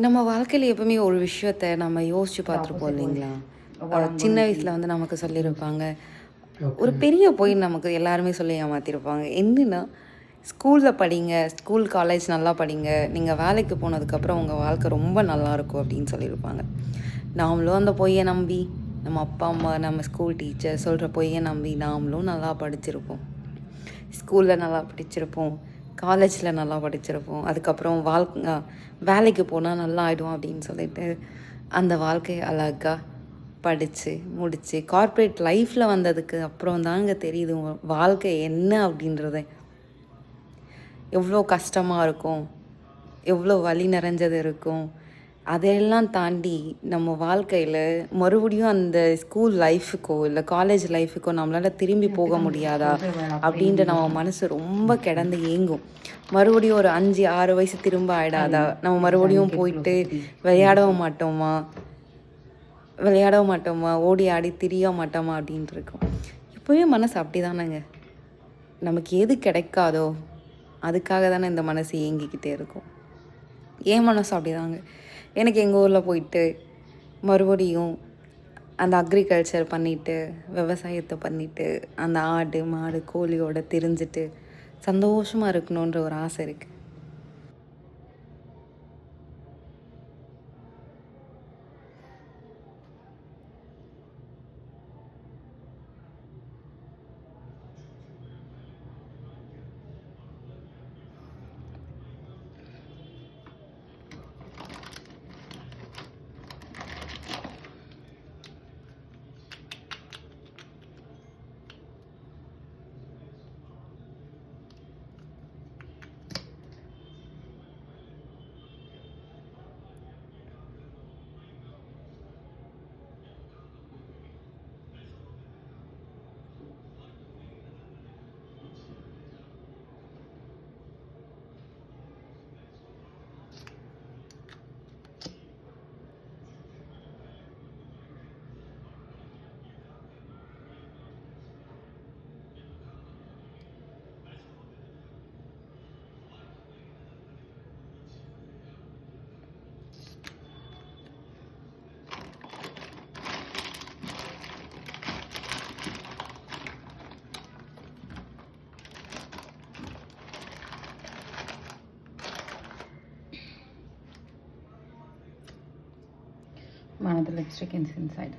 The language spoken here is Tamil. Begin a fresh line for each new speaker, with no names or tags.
நம்ம வாழ்க்கையில எப்பவுமே ஒரு விஷயத்த நம்ம யோசிச்சு
The
பார்த்துருப்போம்
opposite voice.
இல்லைங்களா?
What I'm
சின்ன
going to
வயசுல
see.
வந்து நமக்கு சொல்லியிருப்பாங்க. ஒரு
Okay.
பெரிய பொய் நமக்கு எல்லாருமே சொல்லி ஏமாத்திருப்பாங்க. என்னன்னா, ஸ்கூல்ல படிங்க, ஸ்கூல், காலேஜ் நல்லா படிங்க. நீங்க வேலைக்கு போனதுக்கப்புறம் உங்க வாழ்க்கை ரொம்ப நல்லாயிருக்கும் அப்படின்னு சொல்லியிருப்பாங்க. நாமளும் அந்த பொய்ய நம்பி, நம்ம அப்பா, அம்மா, நம்ம ஸ்கூல் டீச்சர் சொல்ற பொய்ய நம்பி நாமளும் நல்லா படிச்சிருப்போம். ஸ்கூல்ல நல்லா படிச்சிருப்போம். காலேஜ்ல நல்லா படிச்சிருப்போம். அதுக்கப்புறம் வேலைக்கு போனா நல்லா ஆயிடும் அப்படின்னு சொல்லிட்டு, அந்த வாழ்க்கைய அழகா படிச்சு, முடிச்சு, கார்ப்பரேட் லைஃப்ல வந்ததுக்கு அப்புறம் தாங்க தெரியுது வாழ்க்கை என்ன அப்படின்றதே. எவ்வளோ கஷ்டமா இருக்கும், எவ்வளோ வலி நிறைஞ்சது இருக்கும். அதையெல்லாம் தாண்டி நம்ம வாழ்க்கையில மறுபடியும் அந்த ஸ்கூல் லைஃபுக்கோ, இல்ல காலேஜ் லைஃபுக்கோ நம்மளால திரும்பி போக முடியாதா? அப்படின்ற நம்ம மனசு ரொம்ப கிடந்து ஏங்கும். மறுபடியும் ஒரு 5, 6 வயசு திரும்ப ஆயிடாதா? நம்ம மறுபடியும் போயிட்டு விளையாடவும் மாட்டோமா? ஓடி ஆடி திரிய மாட்டோமா? அப்படின்ட்டு இருக்கும். எப்பவுமே மனசு அப்படிதானங்க. நமக்கு எது கிடைக்காதோ, அதுக்காக தானே இந்த மனசு ஏங்கிக்கிட்டே இருக்கும். என் மனசு அப்படிதாங்க. எனக்கு எங்கள் ஊரில் போயிட்டு மறுபடியும் அந்த அக்ரிகல்ச்சர் பண்ணிவிட்டு, விவசாயத்தை பண்ணிவிட்டு, அந்த ஆடு, மாடு, கோழியோட திரிஞ்சுட்டு சந்தோஷமாக இருக்கணுன்ற ஒரு ஆசை இருக்குது.
One of the lipstick is inside.